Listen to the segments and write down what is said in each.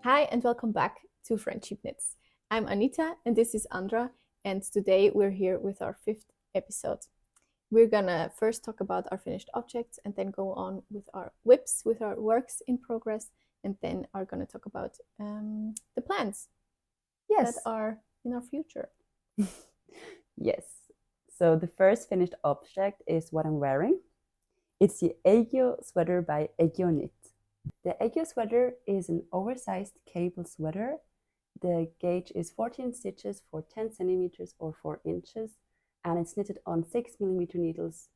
Hi and welcome back to Friendship Knits. I'm Anita and this is Andra, and today we're here with our fifth episode. We're gonna first talk about our finished objects and then go on with our whips, with our works in progress, and then are gonna talk about the plans that are in our future. Yes. So the first finished object is what I'm wearing. It's the Aegyo Sweater by Aegyo Knit. The Aegyo Sweater is an oversized cable sweater. The gauge is 14 stitches for 10 centimeters or 4 inches, and it's knitted on 6mm needles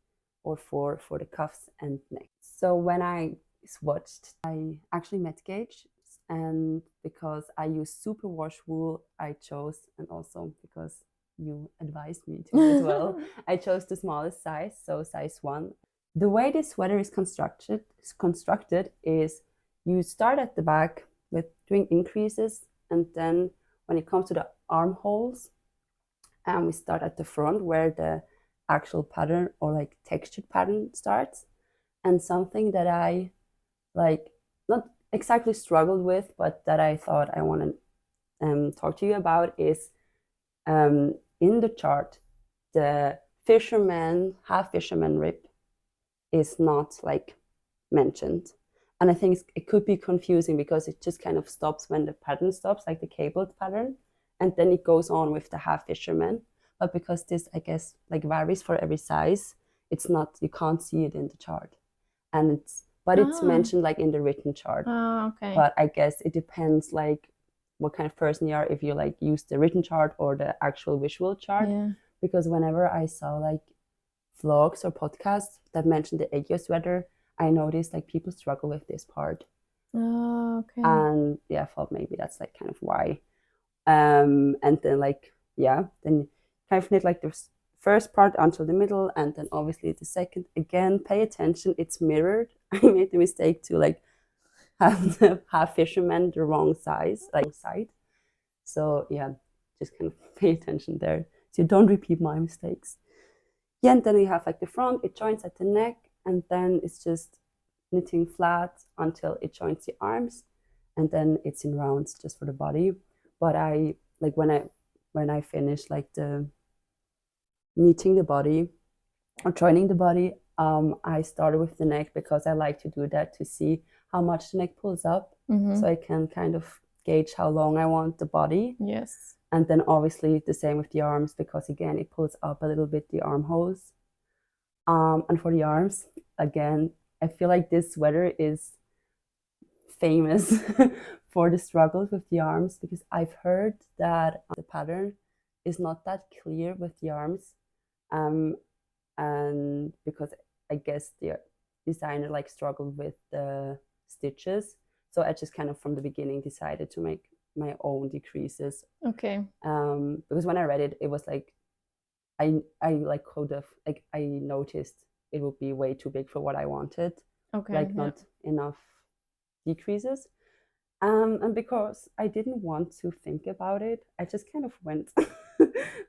or 4 for the cuffs and neck. So when I swatched, I actually met gauge, and because I use superwash wool, I chose, and also because you advised me to as well, I chose the smallest size, so size 1. The way this sweater is constructed is you start at the back with doing increases, and then when it comes to the armholes, we start at the front where the actual pattern or like textured pattern starts. And something that I like not exactly struggled with, but that I thought I want to talk to you about is in the chart, the half fisherman rib is not like mentioned. And I think it could be confusing because it just kind of stops when the pattern stops, like the cabled pattern, and then it goes on with the half fisherman. But because this, I guess, like varies for every size, it's not, you can't see it in the chart. And it's mentioned like in the written chart. Okay. But I guess it depends like what kind of person you are, if you like use the written chart or the actual visual chart. Yeah. Because whenever I saw like vlogs or podcasts that mentioned the Aegyo sweater, I noticed like people struggle with this part. Okay. And yeah, I thought maybe that's like kind of why. And then like, yeah, then kind of knit like the first part until the middle, and then obviously the second. Again, pay attention, it's mirrored. I made the mistake to like have the half fisherman the wrong size, like side. So yeah, just kind of pay attention there, so you don't repeat my mistakes. Yeah, and then you have like the front, it joins at the neck, and then it's just knitting flat until it joins the arms, and then it's in rounds just for the body. But I like when I finish like the meeting the body or joining the body, I started with the neck because I like to do that to see how much the neck pulls up, so I can kind of gauge how long I want the body. Yes. And then obviously the same with the arms, because again it pulls up a little bit the armholes. And for the arms, again, I feel like this sweater is famous for the struggles with the arms, because I've heard that the pattern is not that clear with the arms, and because I guess the designer like struggled with the stitches, so I just kind of from the beginning decided to make my own decreases. Okay. Because when I read it, it was like I like could have like I noticed it would be way too big for what I wanted. Okay. Like not enough decreases. And because I didn't want to think about it, I just kind of went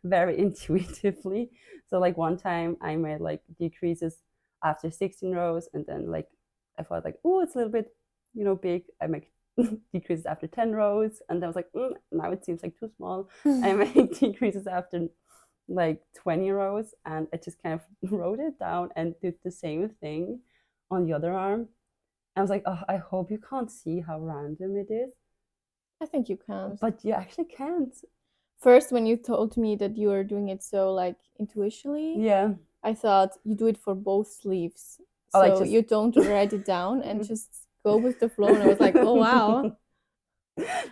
very intuitively. So like one time I made like decreases after 16 rows, and then like I thought like, oh, it's a little bit, big. I make decreases after 10 rows, and I was like, now it seems like too small. I make decreases after like 20 rows, and I just kind of wrote it down and did the same thing on the other arm. I was like, oh, I hope you can't see how random it is. I think you can. But you actually can't. First, when you told me that you were doing it so like intuitively, Yeah. I thought you do it for both sleeves. Oh, So like just... you don't write it down and just go with the flow. And I was like, oh wow.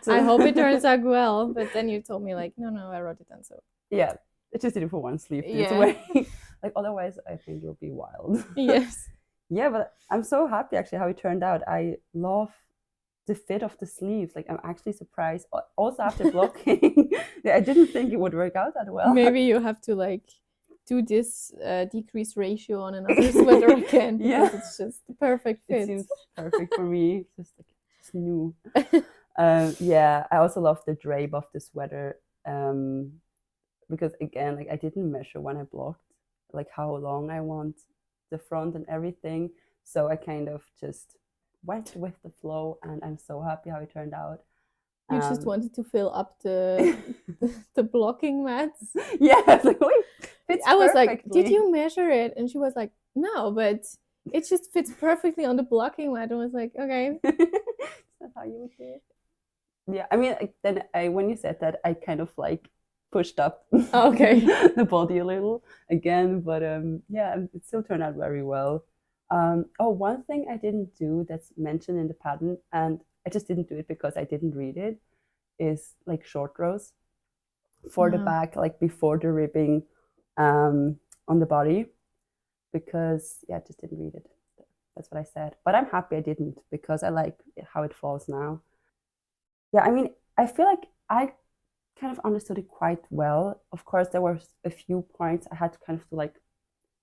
I hope it turns out well. But then you told me like, no, I wrote it down. So yeah, I just did it for one sleeve this Yeah. way. Like otherwise, I think it'll be wild. yes. Yeah, but I'm so happy actually how it turned out. I love the fit of the sleeves. Like I'm actually surprised. Also after blocking, yeah, I didn't think it would work out that well. Maybe you have to like do this decrease ratio on another sweater again, because Yeah. it's just the perfect It fit. seems perfect for me. Just like just new. Yeah, I also love the drape of the sweater, because again, like I didn't measure when I blocked, like how long I want the front and everything. So I kind of just went with the flow, and I'm so happy how it turned out. You just wanted to fill up the blocking mats. Yeah, it's like, wait, fits I was like, perfectly. did you measure it? And she was like, no, but it just fits perfectly on the blocking mat. I was like, okay. Is that how you would do it? Yeah, I mean, then when you said that, I kind of like pushed up Okay. the body a little again, but yeah, it still turned out very well. Oh, one thing I didn't do that's mentioned in the pattern, and I just didn't do it because I didn't read it, is like short rows for the back, like before the ribbing on the body, because yeah, I just didn't read it. That's what I said. But I'm happy I didn't, because I like how it falls now. Yeah, I mean, I feel like I kind of understood it quite well. Of course, there were a few points I had to kind of to like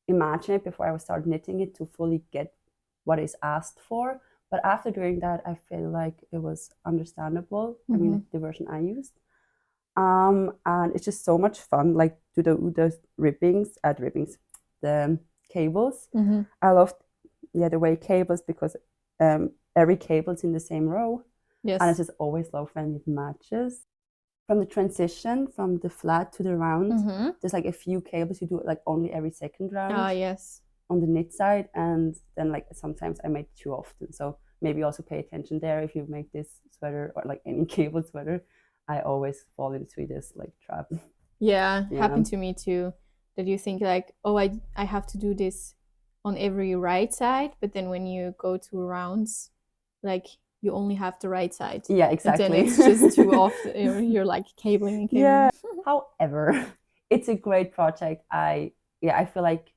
imagine it before I would start knitting it to fully get what is asked for. But after doing that, I feel like it was understandable. I mean, the version I used. And it's just so much fun, like to the ribbings, the cables. I loved, the way cables, because every cable's in the same row. Yes. And I just always love when it matches. From the transition from the flat to the round, there's like a few cables you do like only every second round. Ah, yes. On the knit side, and then like sometimes I make too often. So maybe also pay attention there if you make this sweater or like any cable sweater. I always fall into this like trap. Yeah, happened to me too. That you think like, oh, I have to do this on every right side, but then when you go to rounds, like you only have the right side. Yeah, exactly. And then it's just too often. You're like cabling and cabling. Yeah. However, it's a great project. I feel like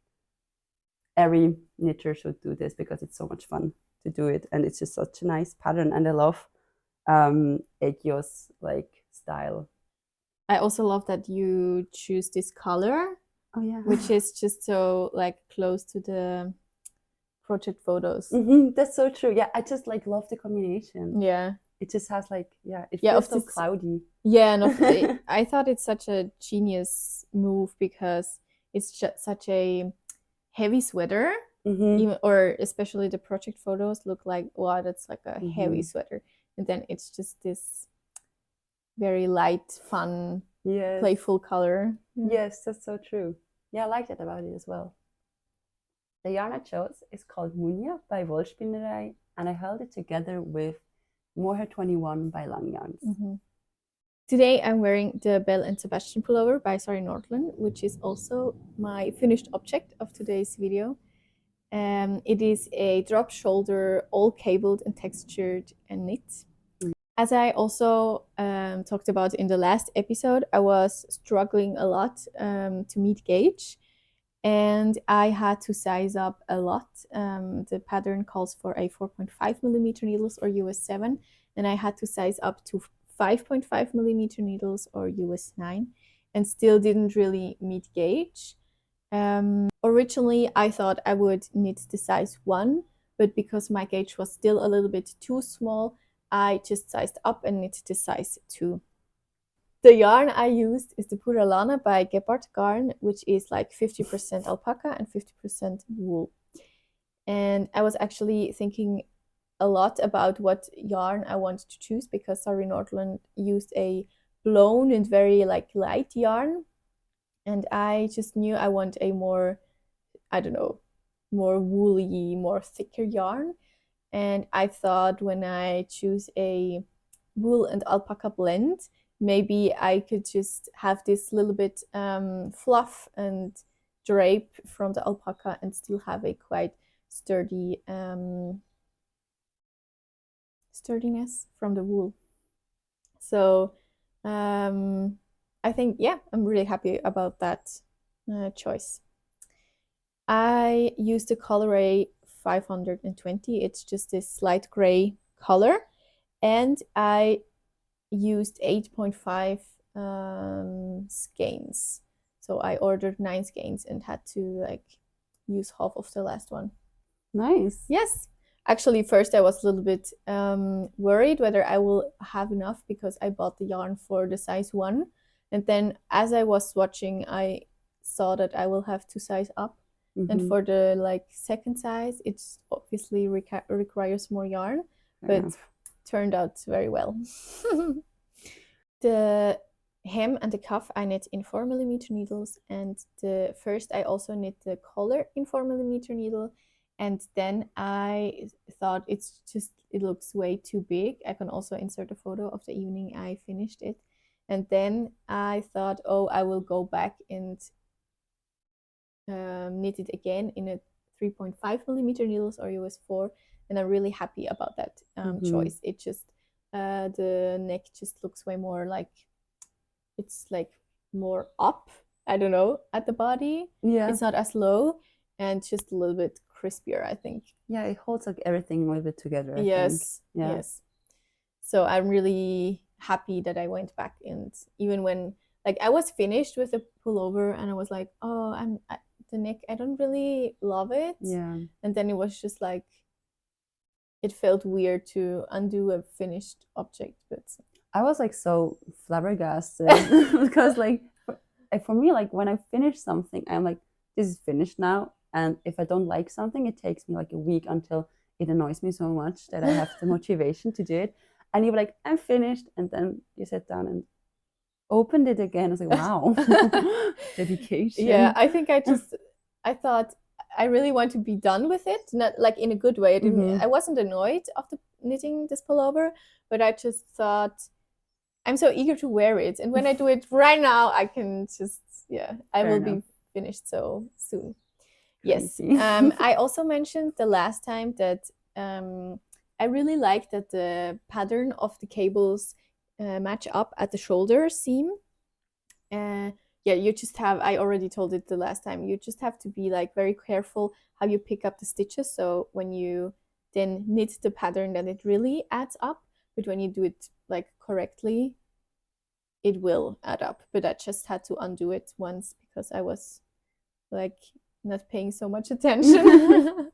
every knitter should do this because it's so much fun to do it, and it's just such a nice pattern, and I love Aegyo's like style. I also love that you choose this color. Oh yeah. Which is just so like close to the project photos. That's so true. Yeah, I just like love the combination. Yeah. It just has like, it feels so this, cloudy. Yeah, and I thought it's such a genius move because it's just such a heavy sweater. Even, or especially the project photos look like, wow, that's like a heavy sweater. And then it's just this very light, fun, playful color. Yeah. Yes, that's so true. Yeah, I like that about it as well. The yarn I chose is called Munya by Wollspinnerei, and I held it together with Mohair 21 by Lang Yarns. Today I'm wearing the Belle Sebastian pullover by Sari Nordland, which is also my finished object of today's video. It is a drop shoulder, all cabled and textured and knit. As I also talked about in the last episode, I was struggling a lot to meet gauge, and I had to size up a lot. The pattern calls for a 4.5 millimeter needles or US 7, and I had to size up to 5.5 millimeter needles or US 9, and still didn't really meet gauge. Originally, I thought I would knit the size 1, but because my gauge was still a little bit too small, I just sized up and knit the size 2. The yarn I used is the Pura Lana by Gebhardt Garn, which is like 50% alpaca and 50% wool. And I was actually thinking a lot about what yarn I wanted to choose because Sari Nordland used a blown and very like light yarn. And I just knew I want a more, I don't know, more woolly, more thicker yarn. And I thought when I choose a wool and alpaca blend, maybe I could just have this little bit fluff and drape from the alpaca and still have a quite sturdy sturdiness from the wool. So I think, yeah, I'm really happy about that choice. I used the colorway 520. It's just this light gray color, and I used 8.5 skeins. So I ordered 9 skeins and had to like use half of the last one. Nice. Yes. Actually, first I was a little bit worried whether I will have enough because I bought the yarn for the size 1. And then as I was swatching, I saw that I will have to size up. And for the like second size, it's obviously requires more yarn, but turned out very well. the hem and the cuff I knit in 4mm needles, and the first I also knit the collar in 4mm needle, and then I thought it looks way too big. I can also insert a photo of the evening I finished it, and then I thought, oh, I will go back and knit it again in a 3.5mm needles or US 4, and I'm really happy about that choice. It just the neck just looks way more like it's like more up, I don't know, at the body. Yeah. It's not as low and just a little bit crispier, I think. Yeah, it holds like everything a little bit together, I yes, think. Yeah. Yes. So I'm really happy that I went back, and even when like I was finished with the pullover and I was like, oh, the neck, I don't really love it. Yeah. And then it was just like it felt weird to undo a finished object, but I was like so flabbergasted because like for me, like when I finish something, I'm like, this is finished now. And if I don't like something, it takes me like a week until it annoys me so much that I have the motivation to do it. And you were like, I'm finished. And then you sat down and opened it again. I was like, wow, dedication. Yeah, I think I thought I really want to be done with it, not like in a good way. I wasn't annoyed after knitting this pullover, but I just thought I'm so eager to wear it. And when I do it right now, I can just, I will be finished so soon. Crazy. Yes. I also mentioned the last time that I really like that the pattern of the cables match up at the shoulder seam. You just have, I already told it the last time, you just have to be like very careful how you pick up the stitches. So when you then knit the pattern, then it really adds up. But when you do it like correctly, it will add up. But I just had to undo it once because I was like not paying so much attention.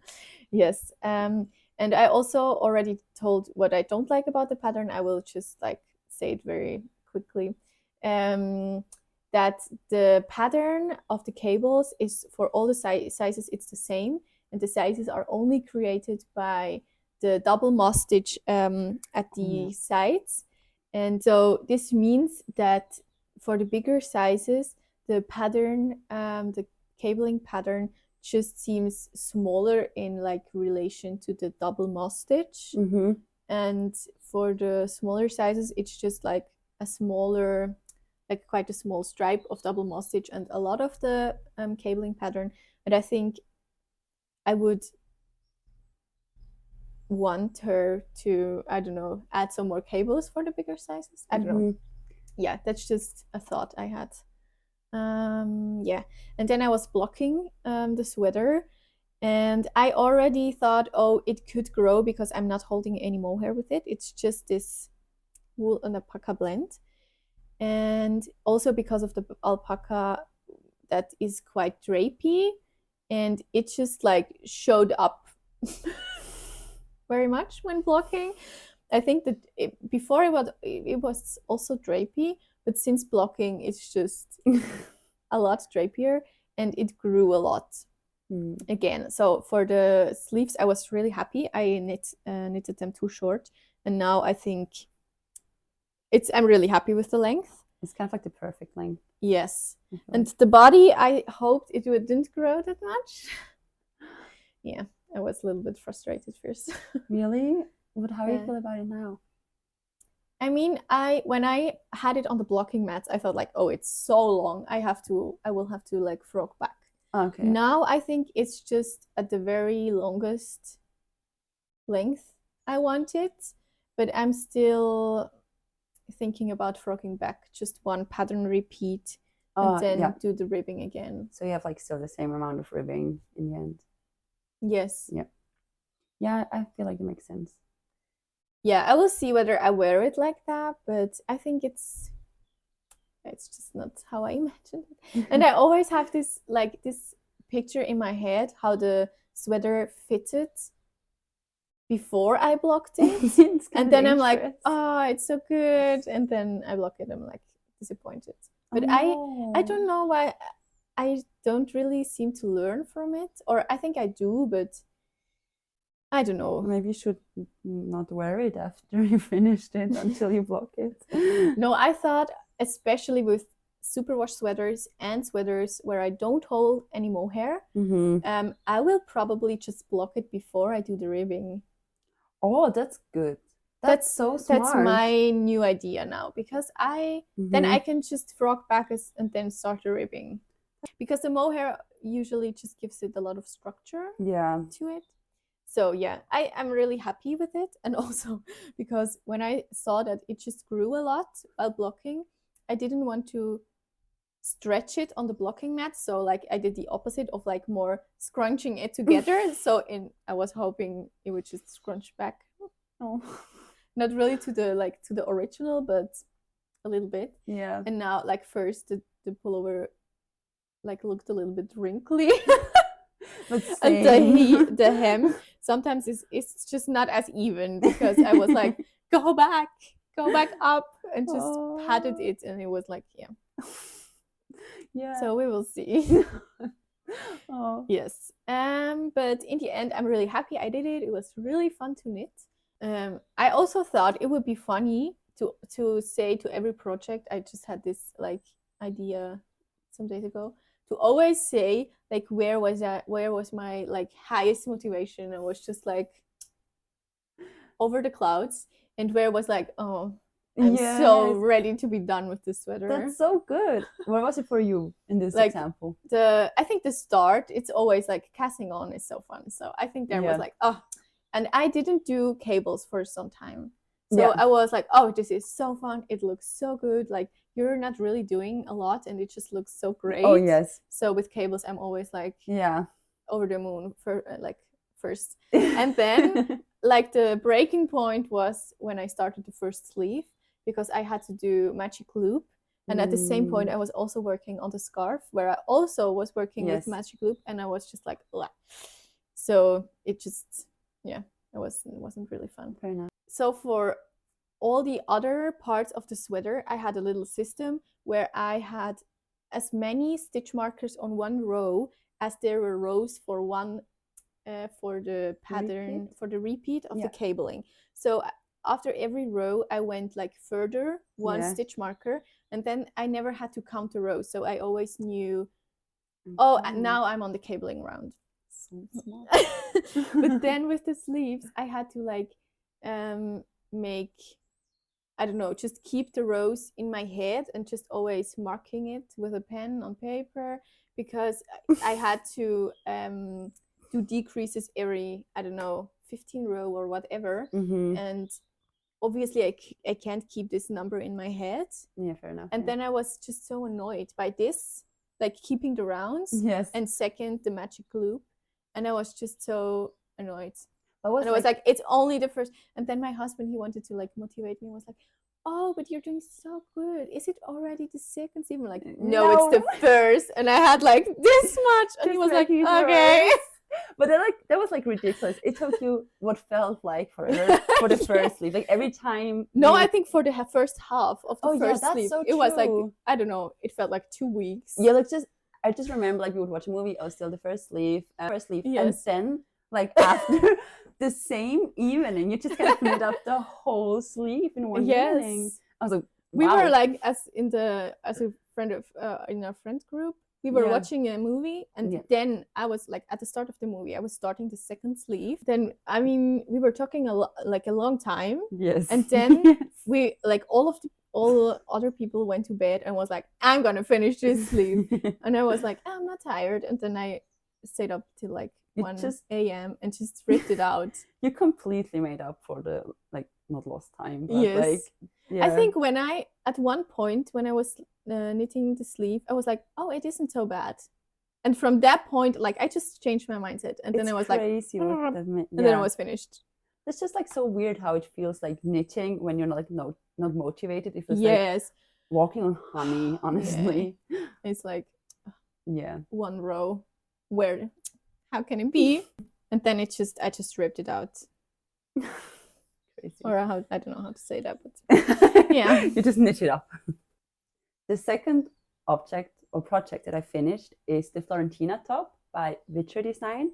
Yes. And I also already told what I don't like about the pattern. I will just like say it very quickly. That the pattern of the cables is for all the sizes, it's the same. And the sizes are only created by the double moss stitch at the sides. And so this means that for the bigger sizes, the pattern, the cabling pattern just seems smaller in like relation to the double moss stitch. And for the smaller sizes, it's just like a smaller, like quite a small stripe of double moss stitch and a lot of the cabling pattern. But I think I would want her to, I don't know, add some more cables for the bigger sizes. I don't know. Yeah, that's just a thought I had. And then I was blocking the sweater, and I already thought, oh, it could grow because I'm not holding any mohair with it. It's just this wool and alpaca blend, and also because of the alpaca that is quite drapey, and it just like showed up very much when blocking. I think that before it was also drapey, but since blocking, it's just a lot drapier, and it grew a lot again. So for the sleeves, I was really happy. I knitted them too short, and now I think I'm really happy with the length. It's kind of like the perfect length. Yes, and the body, I hoped it didn't grow that much. Yeah, I was a little bit frustrated first. Really? But how do you feel about it now? I mean, when I had it on the blocking mats, I thought like, oh, it's so long. I will have to like frock back. Okay. Now I think it's just at the very longest length I want it, but I'm still thinking about frocking back. Just one pattern repeat and then do the ribbing again. So you have like still the same amount of ribbing in the end. Yes. Yeah. Yeah, I feel like it makes sense. Yeah, I will see whether I wear it like that, but I think it's just not how I imagined it. And I always have this picture in my head how the sweater fitted before I blocked it. And then I'm like, oh, it's so good. And then I block it, I'm like disappointed. But I don't know why I don't really seem to learn from it. Or I think I do, but I don't know. Maybe you should not wear it after you finished it until you block it. No, I thought, especially with superwash sweaters and sweaters where I don't hold any mohair, I will probably just block it before I do the ribbing. Oh, that's good. That's so smart. That's my new idea now, because then I can just frog back and then start the ribbing. Because the mohair usually just gives it a lot of structure to it. So yeah, I'm really happy with it. And also because when I saw that it just grew a lot while blocking, I didn't want to stretch it on the blocking mat. So like I did the opposite of like more scrunching it together. So I was hoping it would just scrunch back. Oh. Not really to the original, but a little bit. Yeah. And now like first the pullover like looked a little bit wrinkly. But and the hem sometimes it's just not as even, because I was like, go back up, and just patted it, and it was like, yeah. So we will see. Yes. But in the end, I'm really happy I did it. It was really fun to knit. I also thought it would be funny to say to every project, I just had this like idea some days ago, to always say like where was my like highest motivation. I was just like over the clouds, and where was like, oh, I'm so ready to be done with this sweater. That's so good. What was it for you in this example? I think the start, it's always like casting on is so fun. So I think there was like, oh, and I didn't do cables for some time. So I was like, oh, this is so fun. It looks so good. Like you're not really doing a lot and it just looks so great. Oh, yes. So with cables, I'm always like, over the moon for first. And then like the breaking point was when I started the first sleeve, because I had to do magic loop. And at the same point, I was also working on the scarf, where I also was working with magic loop, and I was just like, blah. So it just, it wasn't really fun. Fair enough. So for all the other parts of the sweater, I had a little system where I had as many stitch markers on one row as there were rows for one for the pattern, for the repeat of the cabling. So after every row, I went like further one stitch marker, and then I never had to count the rows. So I always knew, now I'm on the cabling round. But then with the sleeves, I had to like make, I don't know, just keep the rows in my head and just always marking it with a pen on paper, because I had to do decreases every, I don't know, 15 row or whatever. And obviously I can't keep this number in my head. Yeah, fair enough. And then I was just so annoyed by this, like keeping the rounds. Yes. And second, the magic loop. And I was just so annoyed. And I was like, it's only the first. And then my husband, he wanted to like motivate me, was like, oh, but you're doing so good. Is it already the second sleeve? I'm like, no, it's the first. And I had like this much. And he was like, okay. But then like that was like ridiculous. It took you what felt like forever for the first sleeve. Like every time. No, I think for the first half of the first that's sleeve, so it was like, I don't know, it felt like 2 weeks. Yeah, like I just remember like we would watch a movie. Oh, still the first sleeve, and then like after the same evening, you just kind of knit up the whole sleeve in one evening. I was like, wow. We were like as a friend of in our friend group. We were watching a movie, and then I was like, at the start of the movie, I was starting the second sleeve. Then, I mean, we were talking a long time. Yes. And then we, like, all other people went to bed and was like, I'm gonna finish this sleeve. And I was like, I'm not tired. And then I stayed up till like 1 a.m. and just ripped it out. You completely made up for the, like, not lost time. But yes. Like, I think at one point when I was knitting the sleeve, I was like, oh, it isn't so bad. And from that point, like, I just changed my mindset. And then I was like, and then I was finished. It's just like so weird how it feels like knitting when you're not motivated. It feels like walking on honey, honestly. Yeah. It's like one row where, how can it be? And then I just ripped it out. Or I don't know how to say that, but yeah. You just knit it up. The second object or project that I finished is the Florentina top by Witcher Design.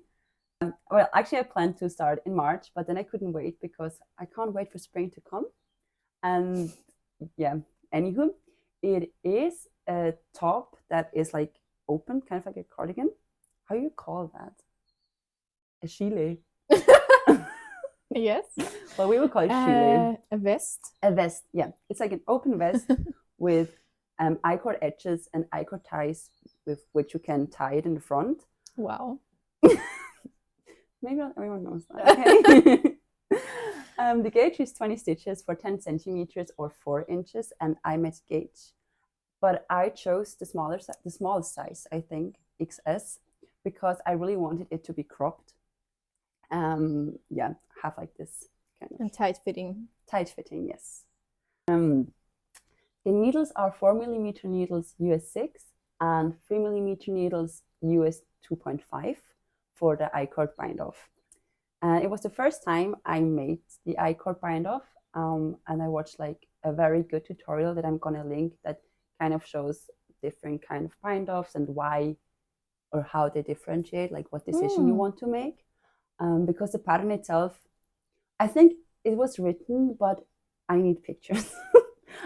Well, actually, I planned to start in March, but then I couldn't wait because I can't wait for spring to come. And yeah, anywho, it is a top that is like open, kind of like a cardigan. How do you call that? A gilet. Yes. Well, we would call it gilet. A vest. A vest, yeah. It's like an open vest with I-cord edges and I-cord ties with which you can tie it in the front. Wow. Maybe not everyone knows that. Okay. The gauge is 20 stitches for 10 centimeters or 4 inches, and I made gauge. But I chose the smallest size, I think, XS, because I really wanted it to be cropped. Yeah, have like this kind of. And tight fitting. Tight fitting, yes. The needles are 4mm needles US 6 and 3mm needles US 2.5 for the I-cord bind off. And it was the first time I made the I-cord bind off, and I watched like a very good tutorial that I'm gonna link that kind of shows different kind of bind offs and why or how they differentiate, like what decision you want to make. Because the pattern itself, I think it was written, but I need pictures.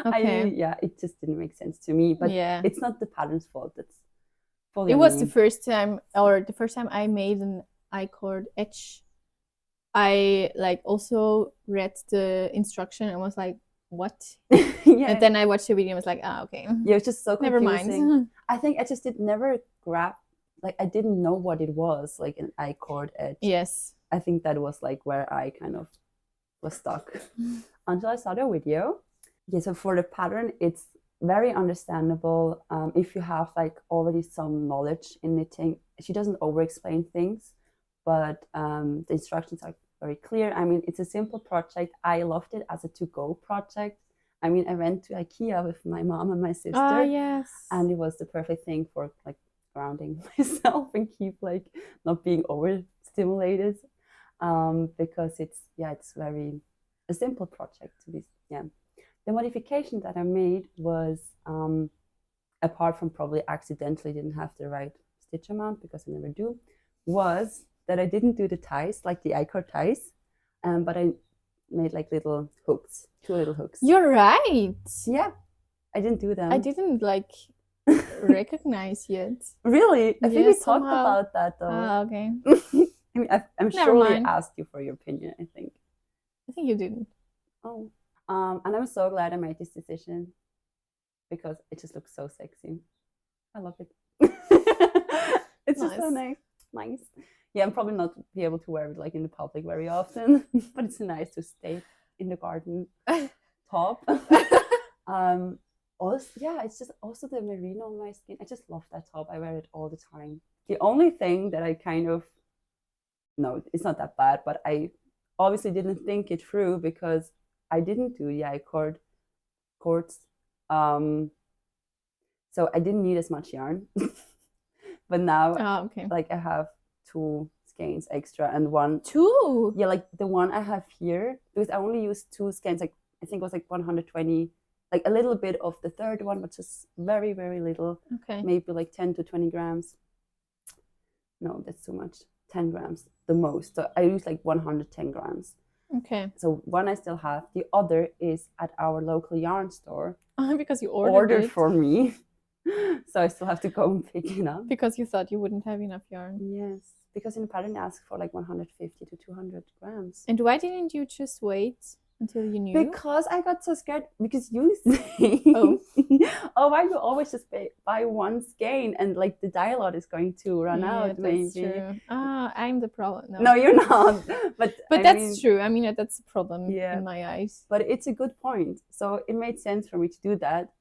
Okay. It just didn't make sense to me. But yeah, it's not the pattern's fault. It's fully it was me. the first time I made an I-cord edge. I like also read the instruction and was like, what? Yeah. And then I watched the video and was like, okay. Yeah, it's just so confusing. Never mind. I think I just never grab, like I didn't know what it was, like an I-cord edge. Yes. I think that was like where I kind of was stuck until I saw the video. Yeah, so for the pattern, it's very understandable if you have like already some knowledge in knitting. She doesn't over-explain things, but the instructions are very clear. I mean, it's a simple project. I loved it as a to-go project. I mean, I went to IKEA with my mom and my sister. Ah, yes. And it was the perfect thing for like grounding myself and keep like not being overstimulated. Because it's very a simple project to be. The modification that I made was apart from probably accidentally didn't have the right stitch amount because I never do, was that I didn't do the ties like the I-cord ties, but I made like little hooks, 2 little hooks. You're right. Yeah, I didn't do them. I didn't like recognize yet. Really? I think we talked about that though. Ah, okay. I mean, I'm surely asked you for your opinion, I think you didn't. Oh. And I'm so glad I made this decision because it just looks so sexy. I love it. It's just so nice. Yeah, I'm probably not be able to wear it like in the public very often, but it's nice to stay in the garden top. Also, yeah, it's just also the merino on my skin. I just love that top. I wear it all the time. The only thing that I kind of, no, it's not that bad, but I obviously didn't think it through because I didn't do the I-cord cords, so I didn't need as much yarn. But now, like I have 2 skeins extra and one. 2? Yeah, like the one I have here, because I only used 2 skeins. Like I think it was like 120, like a little bit of the third one, but just very, very little. Okay. Maybe like 10 to 20 grams. No, that's too much. 10 grams, the most. So I use like 110 grams. Okay. So one I still have. The other is at our local yarn store. Because you ordered it for me. So I still have to go and pick it up. Because you thought you wouldn't have enough yarn. Yes. Because in the pattern they ask for like 150 to 200 grams. And why didn't you just wait until you knew? Because I got so scared. Because you say, why you always just buy 1 skein and like the dye lot is going to run out. That's true. I'm the problem. No, you're not. But that's true. I mean, that's a problem in my eyes. But it's a good point. So it made sense for me to do that.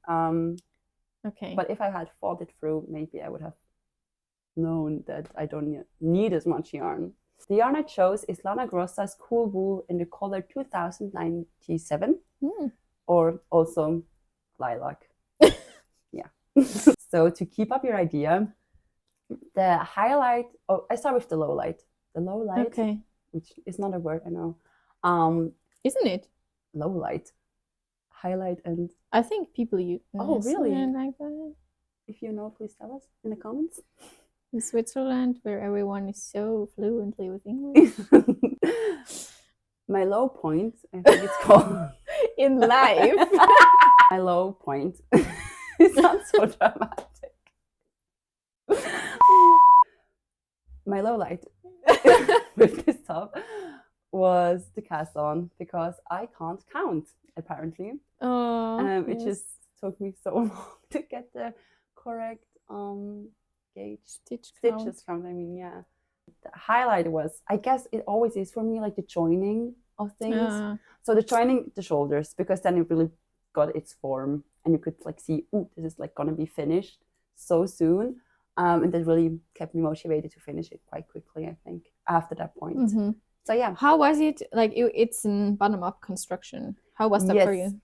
Okay. But if I had thought it through, maybe I would have known that I don't need as much yarn. The yarn I chose is Lana Grossa's Cool Wool in the color 2097, or also lilac. Yeah. So to keep up your idea, the highlight. Oh, I start with the low light. The low light, okay, which is not a word, I know. Isn't it? Low light, highlight, and I think people use. Oh, really? Like that. If you know, please tell us in the comments. In Switzerland, where everyone is so fluently with English. My low point, I think it's called. In life. My low point. It sounds so dramatic. My low light with this top was the cast on because I can't count, apparently. Oh, It just took me so long to get the correct gauge stitches count. I mean, yeah. The highlight was, I guess it always is for me, like the joining of things. So the joining the shoulders, because then it really got its form and you could like see, oh, this is like gonna be finished so soon. And that really kept me motivated to finish it quite quickly, I think, after that point. Mm-hmm. So yeah. How was it? Like it's in bottom-up construction. How was that for you?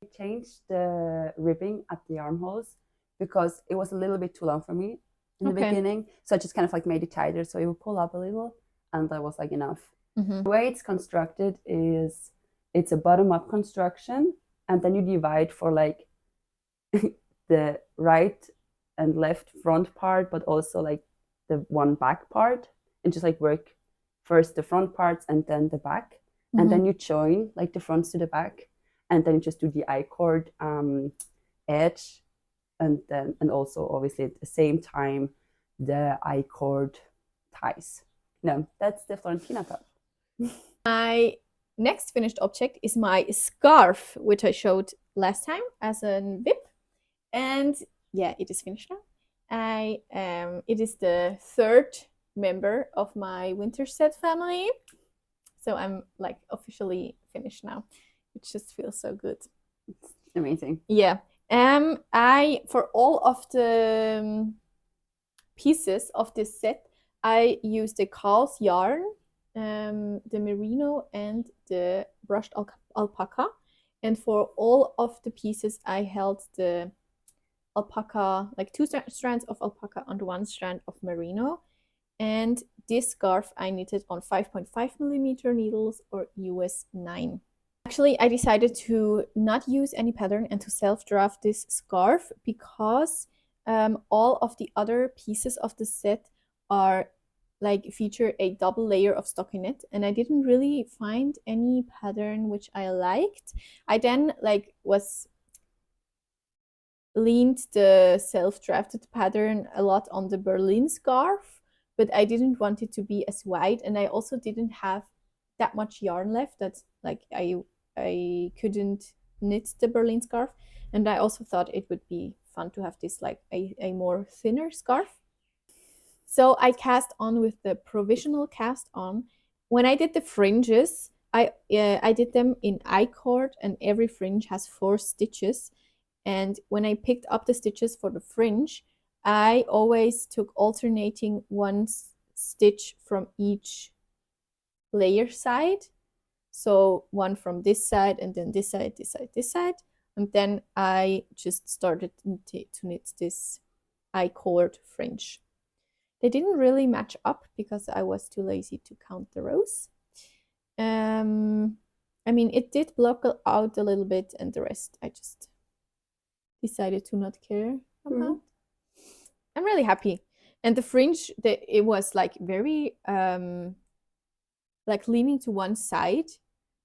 I changed the ribbing at the armholes because it was a little bit too long for me in the beginning. So I just kind of like made it tighter so it would pull up a little, and that was like enough. Mm-hmm. The way it's constructed is it's a bottom-up construction, and then you divide for like the right and left front part, but also like the one back part, and just like work first the front parts and then the back. Mm-hmm. And then you join like the fronts to the back, and then you just do the I-cord edge, and also obviously at the same time the I-cord ties. No, that's the Florentina top. My next finished object is my scarf, which I showed last time as a whip, and yeah, it is finished now. It is the third member of my winter set family, so I'm like officially finished now. It just feels so good. It's amazing. Yeah. I for all of the pieces of this set, I used the Carl's yarn, the merino, and the brushed alpaca. And for all of the pieces, I held the alpaca, like two strands of alpaca on one strand of merino. And this scarf I knitted on 5.5mm needles, or US 9. Actually, I decided to not use any pattern and to self-draft this scarf because all of the other pieces of the set are like feature a double layer of stockinette, and I didn't really find any pattern which I liked. I then like was leaned the self-drafted pattern a lot on the Berlin scarf, but I didn't want it to be as wide, and I also didn't have that much yarn left that like I couldn't knit the Berlin scarf, and I also thought it would be fun to have this like a more thinner scarf. So I cast on with the provisional cast on. When I did the fringes, I did them in I-cord, and every fringe has 4 stitches. And when I picked up the stitches for the fringe, I always took alternating one stitch from each layer side. So one from this side, and then this side, this side, this side. And then I just started to knit this I-cord fringe. They didn't really match up because I was too lazy to count the rows. I mean, it did block out a little bit, and the rest I just decided to not care about. I'm really happy. And the fringe, it was like very like leaning to one side,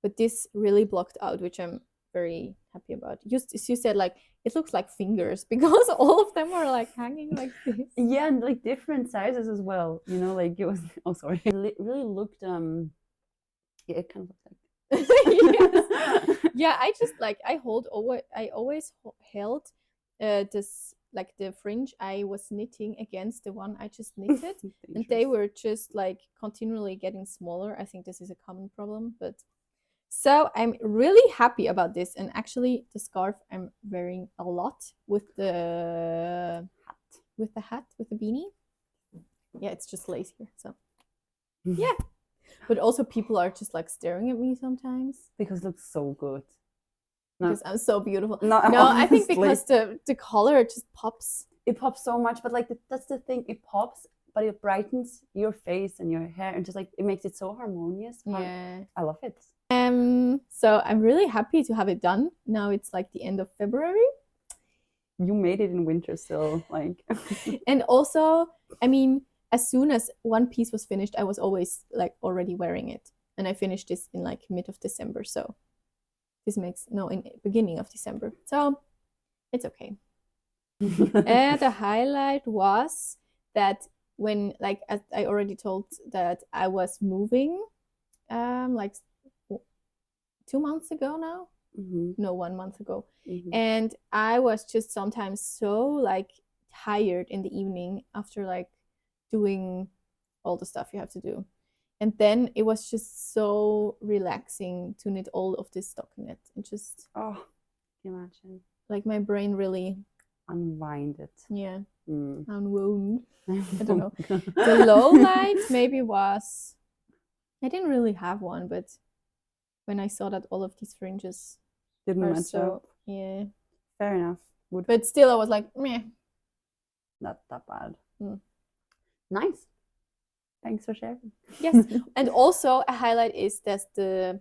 but this really blocked out, which I'm very happy about. You said like it looks like fingers because all of them are like hanging like this. Yeah, and like different sizes as well. You know, like it was. Oh, sorry. It really looked. Yeah, it kind of looked like. Yes. Yeah, I just like I always held this like the fringe I was knitting against the one I just knitted, and they were just like continually getting smaller. I think this is a common problem, but so I'm really happy about this. And actually, the scarf I'm wearing a lot with the hat, with the beanie. Yeah, it's just lace here, so yeah. But also people are just like staring at me sometimes because it looks so good. Because I'm so beautiful. No, I think because the color just pops. It pops so much, but like that's the thing. It pops, but it brightens your face and your hair, and just like it makes it so harmonious. Yeah, I love it. So I'm really happy to have it done. Now it's like the end of February, you made it in winter still, like. And also, I mean, as soon as one piece was finished, I was always like already wearing it. And I finished this in like mid of December. So this makes, no, in beginning of December. So it's okay. And the highlight was that when, like, as I already told, that I was moving like 2 months ago now. No, 1 month ago. And I was just sometimes so like tired in the evening after like doing all the stuff you have to do. And then it was just so relaxing to knit all of this stockinette. And just, oh, imagine. Like my brain really unwinded. Yeah. Unwound. I don't know. The low light maybe was, I didn't really have one, but when I saw that all of these fringes didn't match up. Yeah. Fair enough. But still I was like, meh. Not that bad. Nice. Thanks for sharing. Yes. And also a highlight is that the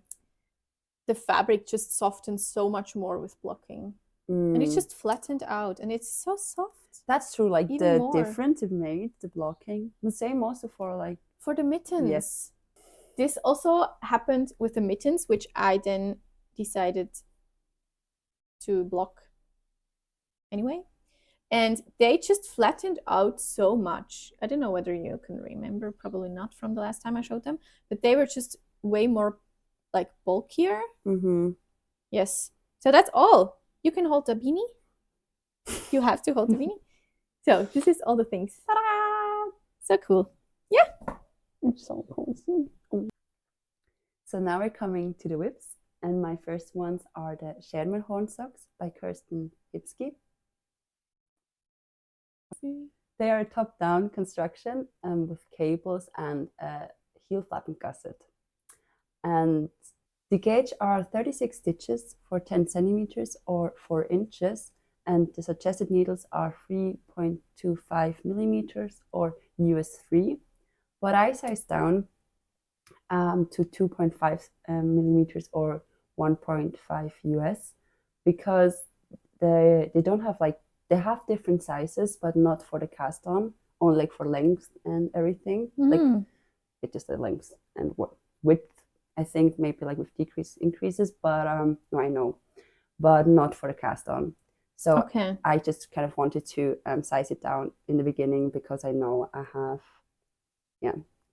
fabric just softens so much more with blocking. And it's just flattened out and it's so soft. That's true. Like even the difference it made, the blocking. The same also for like for the mittens. Yes. This also happened with the mittens, which I then decided to block anyway. And they just flattened out so much. I don't know whether you can remember, probably not from the last time I showed them, but they were just way more like bulkier. Yes. So that's all. You can hold the beanie. You have to hold the beanie. So this is all the things. Ta-da! So cool. Yeah. It's so cool. So now we're coming to the whips. And my first ones are the Schermerhorn Socks by Kirsten Hipsky. They are a top-down construction with cables and a heel flapping gusset. And the gauge are 36 stitches for 10 centimeters or 4 inches. And the suggested needles are 3.25 millimeters or US 3. But I sized down to 2.5 millimeters or 1.5 US because they don't have like, they have different sizes, but not for the cast on, only like for length and everything. Like it's just the length and width. I think maybe like with increases, but no, I know, but not for the cast on. So I just kind of wanted to size it down in the beginning because I know I have,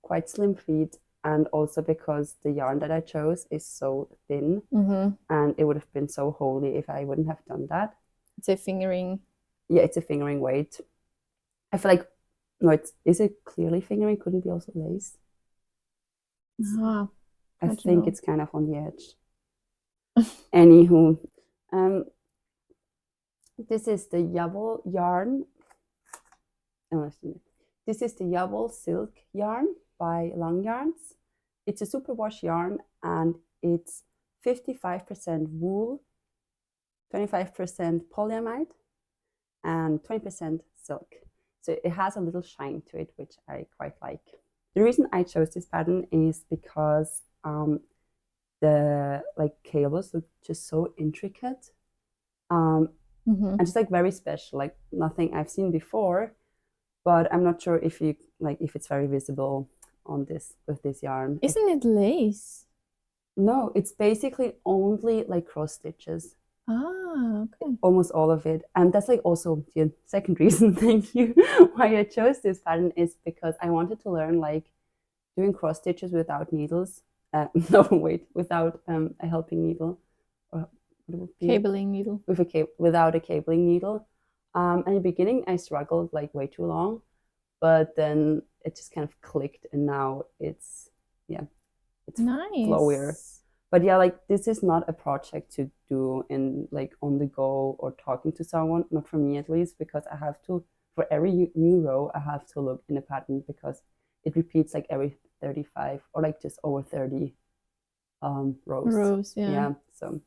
quite slim feet. And also because the yarn that I chose is so thin and it would have been so holy if I wouldn't have done that. It's a fingering. Yeah, it's a fingering weight. I feel like, no, is it clearly fingering? Couldn't be also lace? I think it's kind of on the edge. Anywho, this is the Yabble yarn. This is the Yabble silk yarn by Long Yarns. It's a superwash yarn and it's 55% wool, 25% polyamide, and 20% silk. So it has a little shine to it, which I quite like. The reason I chose this pattern is because the like cables look just so intricate and just like very special, like nothing I've seen before. But I'm not sure if you like if it's very visible on this with this yarn. Isn't it lace? No, it's basically only like cross stitches. Okay. Almost all of it. And that's like also the second reason, thank you, why I chose this pattern is because I wanted to learn like doing cross stitches without needles. No, wait, without a helping needle. Or cabling needle. Without a cabling needle. In the beginning, I struggled like way too long, but then it just kind of clicked, and now it's nice. Flowier. But yeah, like this is not a project to do in like on the go or talking to someone, not for me at least, because I have to, for every new row, I have to look in a pattern because it repeats like every 35 or like just over 30 rows. Yeah, so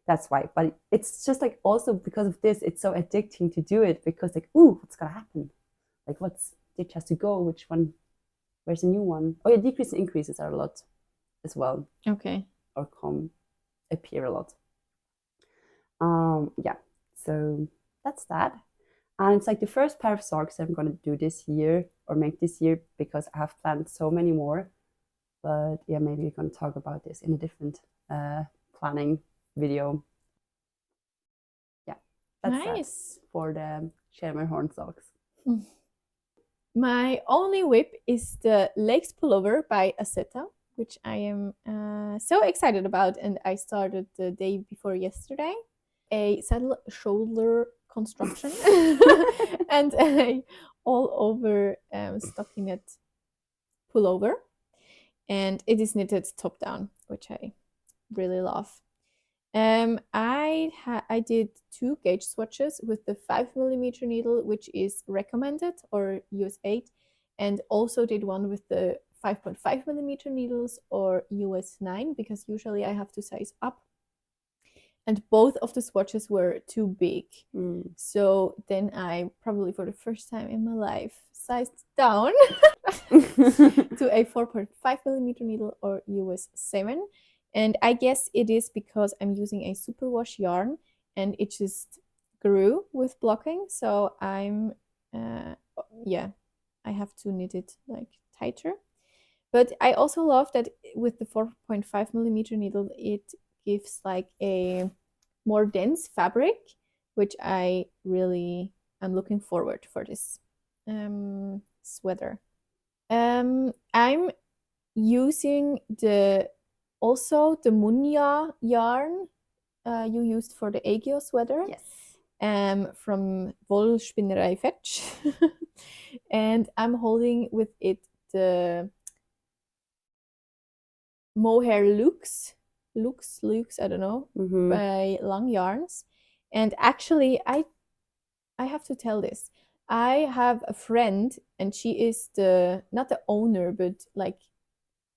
that's why. But it's just like also because of this, it's so addicting to do it because like, ooh, what's gonna happen? Like what's stitch has to go, which one, where's a new one? Oh yeah, decreases and increases are a lot as well. Okay. Or appear a lot. Yeah, so that's that. And it's like the first pair of socks I'm going to do this year or make this year because I have planned so many more. But yeah, maybe we're going to talk about this in a different planning video. Yeah, that's Nice. that for the Schermerhorn socks. My only whip is the Legs Pullover by Aseta, which I am so excited about, and I started the day before yesterday. A saddle shoulder construction and a all over stockinette pullover, and it is knitted top down, which I really love. I did 2 gauge swatches with the 5mm needle, which is recommended, or US 8, and also did one with the 5.5mm needles or US 9, because usually I have to size up. And both of the swatches were too big. So then I probably for the first time in my life sized down to a 4.5mm needle or US 7. And I guess it is because I'm using a superwash yarn and it just grew with blocking. So I'm, yeah, I have to knit it like tighter. But I also love that with the 4.5mm needle, it gives like a more dense fabric, which I really am looking forward for this sweater. I'm using also the Munya yarn you used for the Aegyo sweater. Yes. From Wollspinnerei Fetch. And I'm holding with it the Mohair Luxe, I don't know, by Long Yarns. And actually, I have to tell this. I have a friend, and she is not the owner, but like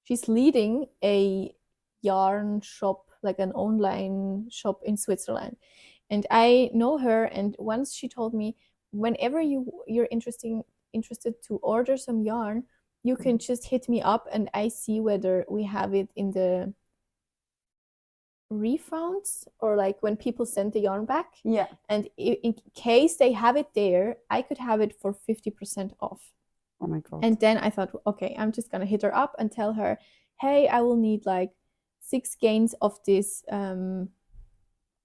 she's leading a yarn shop, like an online shop in Switzerland. And I know her, and once she told me, whenever you're interested to order some yarn, you can just hit me up and I see whether we have it in the refunds or like when people send the yarn back. Yeah. And in case they have it there, I could have it for 50% off. Oh my God. And then I thought, okay, I'm just gonna hit her up and tell her, hey, I will need like 6 skeins of this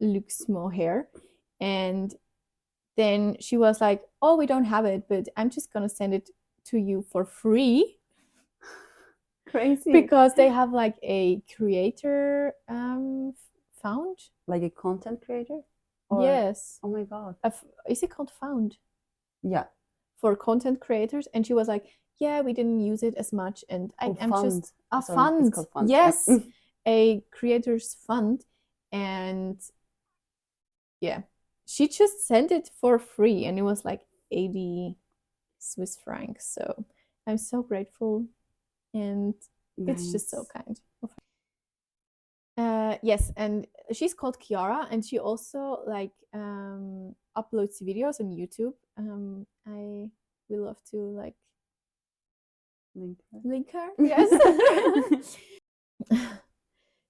Luxe Mohair. And then she was like, oh, we don't have it, but I'm just gonna send it to you for free. Crazy. Because they have like a creator found. Like a content creator? Or... Yes. Oh my God. Is it called found? Yeah. For content creators. And she was like, yeah, we didn't use it as much. And I'm fund. just a Sorry, fund. it's called fund. Yes. Yeah. A creator's fund. And yeah, she just sent it for free and it was like 80 Swiss francs. So I'm so grateful. And it's just so kind of her. Yes, and she's called Chiara, and she also like uploads videos on YouTube. I will love to like link her. Yes.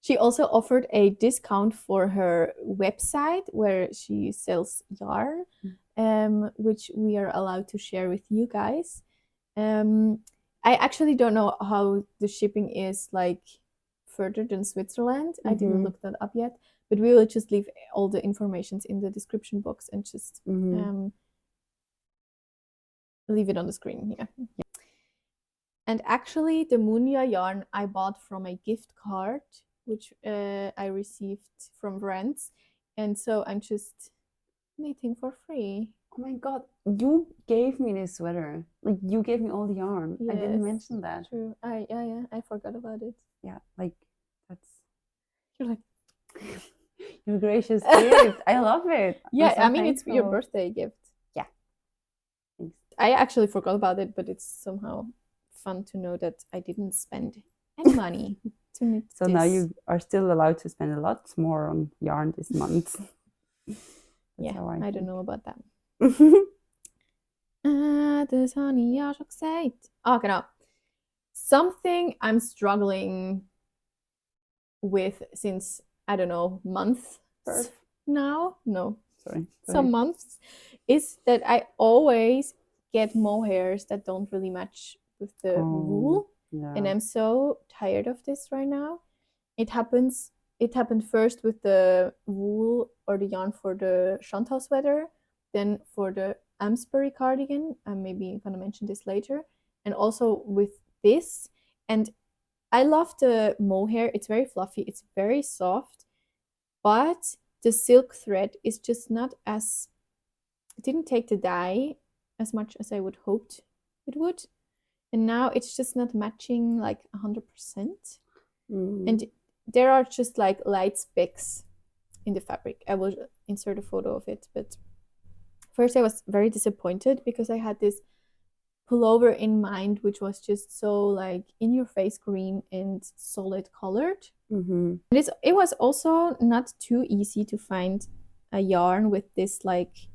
She also offered a discount for her website where she sells yarn, which we are allowed to share with you guys. I actually don't know how the shipping is like further than Switzerland. I didn't look that up yet, but we will just leave all the informations in the description box and just leave it on the screen here. Yeah. And actually, the Munya yarn I bought from a gift card, which I received from friends, and so I'm just knitting for free. Oh my God, you gave me this sweater. Like, you gave me all the yarn. Yes, I didn't mention that. True. Yeah, I forgot about it. Yeah, like, that's... You're like... Your gracious gift. I love it. Yeah, so I mean, thankful. it's your birthday gift. Yeah. Thanks. I actually forgot about it, but it's somehow fun to know that I didn't spend any money to knit So this. now you are still allowed to spend a lot more on yarn this month. Yeah, I don't know about that. Das habe ich ja schon gesagt. Genau. Something I'm struggling with since, I don't know, months now? No. Sorry. some months is that I always get mohairs that don't really match with the wool. Yeah. And I'm so tired of this right now. It happened first with the wool or the yarn for the Chantal sweater, then for the Amsbury cardigan. I'm maybe gonna mention this later, and also with this. And I love the mohair. It's very fluffy. It's very soft, but the silk thread is just not as. It didn't take the dye as much as I would hoped it would, and now it's just not matching like 100%. And there are just like light specks in the fabric. I will insert a photo of it, but first I was very disappointed because I had this pullover in mind, which was just so like in your face green and solid colored. And it was also not too easy to find a yarn with this like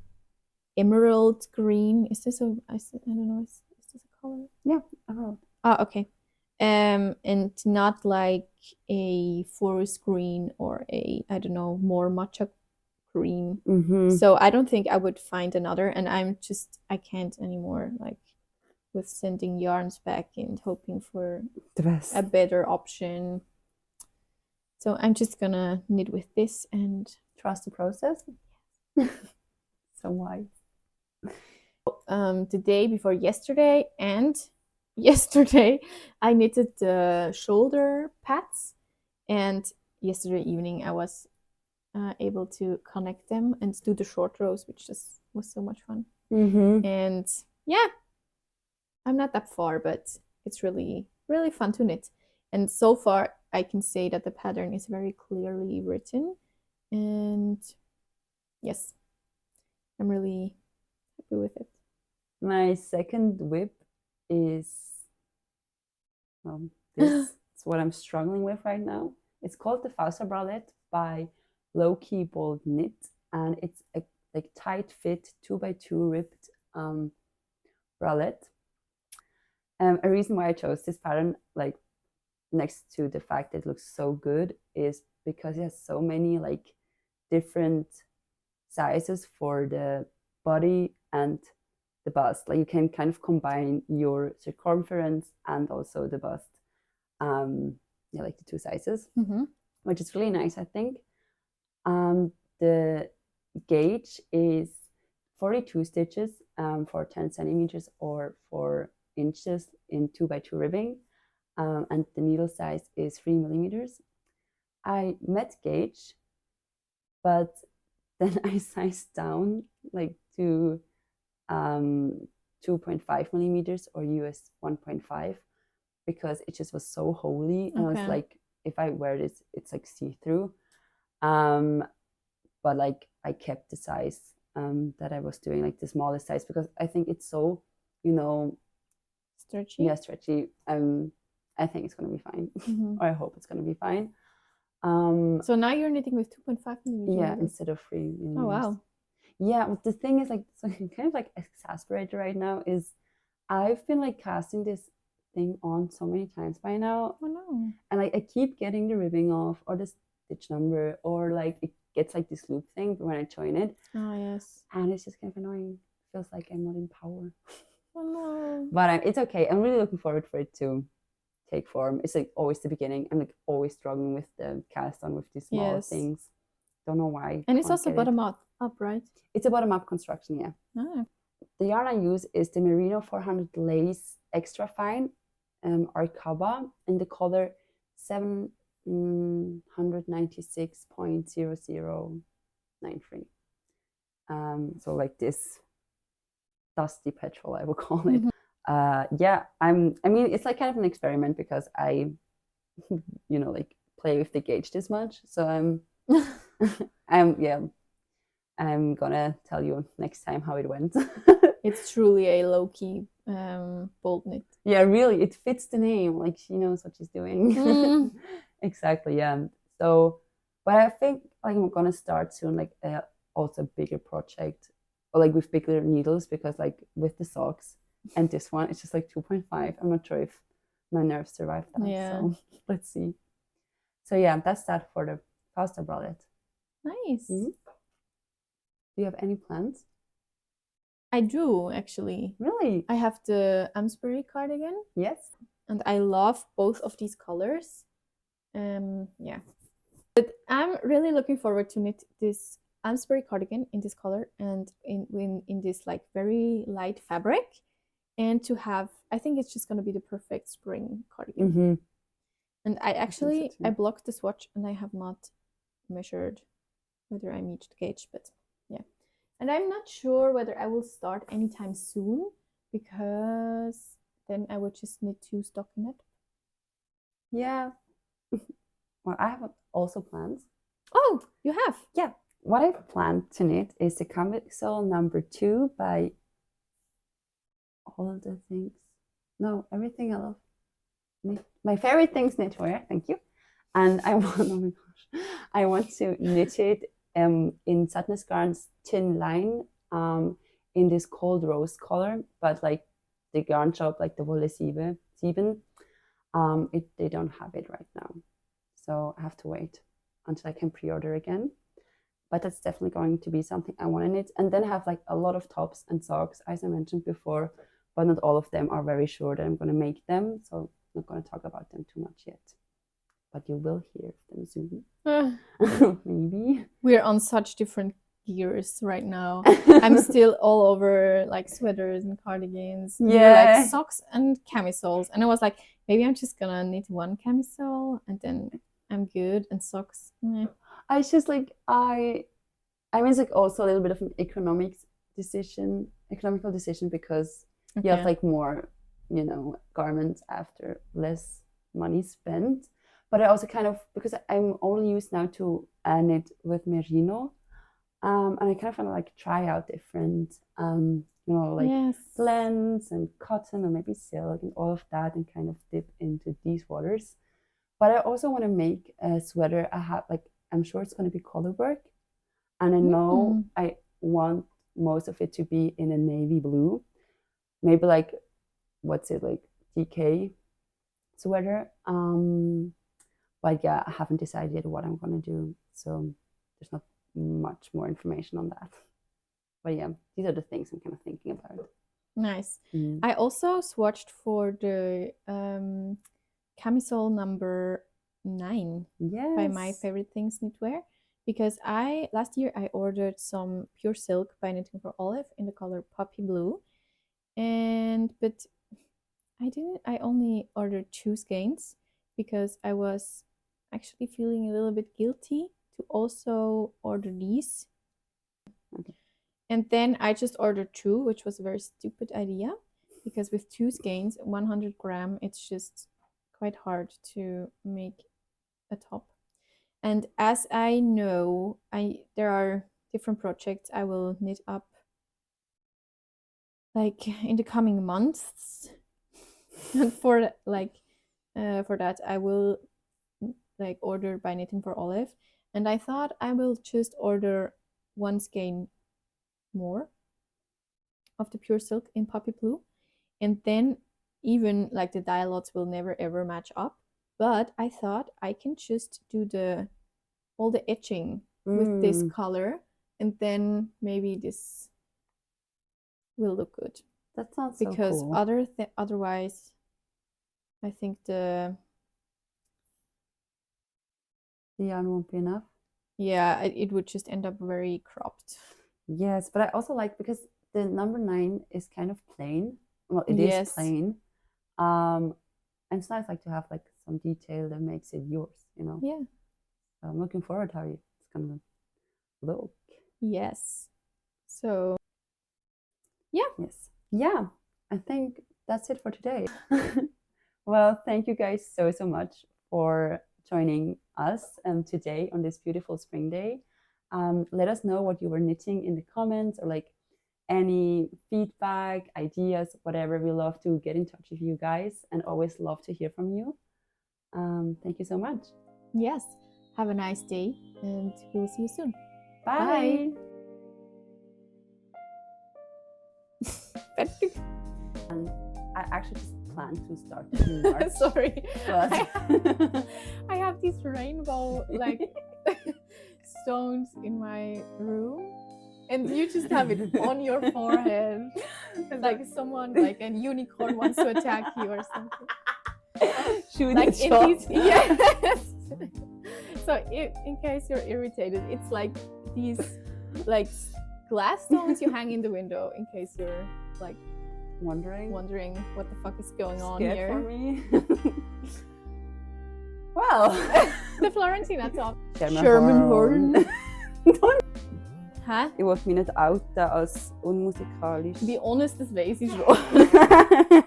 emerald green. Is this a, I don't know, is this a color? Yeah, emerald. Ah, okay. And not like a forest green or a, I don't know, more matcha green. So I don't think I would find another, and I can't anymore, like with sending yarns back and hoping for the best, a better option. So I'm just gonna knit with this and trust the process. So wise. The day before yesterday and yesterday I knitted the shoulder pads, and yesterday evening I was able to connect them and do the short rows, which just was so much fun. And yeah, I'm not that far, but it's really, really fun to knit. And so far I can say that the pattern is very clearly written, and yes, I'm really happy with it. My second whip is this is what I'm struggling with right now. It's called the Fausta Bralette by Low Key Bold Knit, and it's a like tight fit 2x2 ribbed bralette. A reason why I chose this pattern, like next to the fact that it looks so good, is because it has so many like different sizes for the body and the bust. Like you can kind of combine your circumference and also the bust. Yeah, like the two sizes, which is really nice, I think. The gauge is 42 stitches for 10 centimeters or 4 inches in 2x2 ribbing, and the needle size is 3 millimeters. I met gauge, but then I sized down like to 2.5 millimeters or US 1.5 because it just was so holy. And I was like, if I wear this, it's like see-through. But like I kept the size that I was doing, like the smallest size, because I think it's so, stretchy. Yeah, stretchy. I think it's gonna be fine, or I hope it's gonna be fine. So now you're knitting with 2.5 millimeters. Yeah, instead of 3 millimeters. Oh wow. Yeah, but the thing is, like, so kind of like exasperated right now is I've been like casting this thing on so many times by now. Oh no. And like I keep getting the ribbing off or the stitch number, or like it gets like this loop thing when I join it. Oh yes. And it's just kind of annoying. It feels like I'm not in power. Oh no. But it's okay. I'm really looking forward for it to take form. It's like always the beginning. I'm like always struggling with the cast on with these small things. Don't know why. And it's also bottom up, right? It's a bottom up construction, yeah. Ah. The yarn I use is the Merino 400 Lace Extra Fine Arcaba in the color 796.0093. So like this dusty petrol, I would call it. Yeah, I mean, it's like kind of an experiment because I, like play with the gauge this much. So I'm gonna tell you next time how it went. It's truly a low-key bold knit. Yeah, really, it fits the name. Like she knows what she's doing. Exactly, yeah. So, but I think like I'm gonna start soon, like also a bigger project, or like with bigger needles, because like with the socks and this one, it's just like 2.5. I'm not sure if my nerves survive that. Yeah. So let's see. So yeah, that's that for the Fausta Bralette. Nice. Do you have any plans? I do, actually. Really? I have the Amsbury cardigan, Yes. and I love both of these colors. Yeah. But I'm really looking forward to knit this Amsbury cardigan in this color and in this like very light fabric, and to have, I think it's just gonna be the perfect spring cardigan. Mm-hmm. And I actually so too. I blocked the swatch and I have not measured whether I meet the gauge, but yeah. And I'm not sure whether I will start anytime soon, because then I would just knit 2 stockinette. Yeah. Well, I have also plans. Oh, you have? Yeah. What I plan to knit is the Camisole number 2 by all the things. No, everything I love. My favorite things knitwear. Thank you. And I want, oh my gosh, I want to knit it in Sadness Garn's Tin Line in this cold rose color, but like the yarn shop, like the Wolle Sieben, they don't have it right now. So I have to wait until I can pre-order again. But that's definitely going to be something I want to knit. And then have like a lot of tops and socks, as I mentioned before, but not all of them are very sure that I'm going to make them. So I'm not going to talk about them too much yet. But you will hear them soon. Maybe. We're on such different gears right now. I'm still all over like sweaters and cardigans. Yeah. Like socks and camisoles. And I was like, maybe I'm just gonna knit one camisole and then I'm good. And socks, I just like I mean it's like also a little bit of an economical decision because you have like more, garments after less money spent. But I also kind of, because I'm only used now to knit with merino, and I kind of want to like try out different, blends and cotton and maybe silk and all of that, and kind of dip into these waters. But I also want to make a sweater. I'm sure it's going to be color work, and I know I want most of it to be in a navy blue, maybe like DK sweater. But yeah, I haven't decided yet what I'm going to do, so there's not much more information on that. But yeah, these are the things I'm kind of thinking about. Nice. I also swatched for the Camisole number 9 by My Favorite Things Knitwear, because last year I ordered some pure silk by Knitting for Olive in the color Poppy Blue, but I only ordered 2 skeins because I was actually feeling a little bit guilty to also order these. Okay. And then I just ordered 2, which was a very stupid idea, because with 2 skeins, 100 gram, it's just quite hard to make a top. And as I know, there are different projects I will knit up like in the coming months. And for that I will like order by Knitting for Olive, and I thought I will just order 1 skein more of the pure silk in Poppy Blue, and then even like the dye lots will never ever match up, but I thought I can just do all the etching with this color, and then maybe this will look good. That sounds so because cool. Otherwise I think the yarn won't be enough. Yeah, it would just end up very cropped. Yes, but I also like, because the number 9 is kind of plain. Well, it is plain. And it's nice like to have like some detail that makes it yours, Yeah. So I'm looking forward to how it's gonna look. Yes. So yeah. Yes. Yeah. I think that's it for today. Well, thank you guys so much for joining us today on this beautiful spring day. Let us know what you were knitting in the comments, or like any feedback, ideas, whatever. We love to get in touch with you guys, and always love to hear from you. Thank you so much. Yes. Have a nice day, and we'll see you soon. Bye. And I actually just planned to start in March. Sorry. But I have these rainbow like stones in my room, and you just have it on your forehead. Like someone, like a unicorn wants to attack you or something. Shoot Like it in shot. these, yes. So in case you're irritated, it's like these like glass stones you hang in the window in case you're like Wondering what the fuck is going on scared here. for me. Well, The Florentina top. Schermerhorn. Hä? Ich wollte mich nicht outen als unmusikalisch. Wie honest, das weiß ich schon.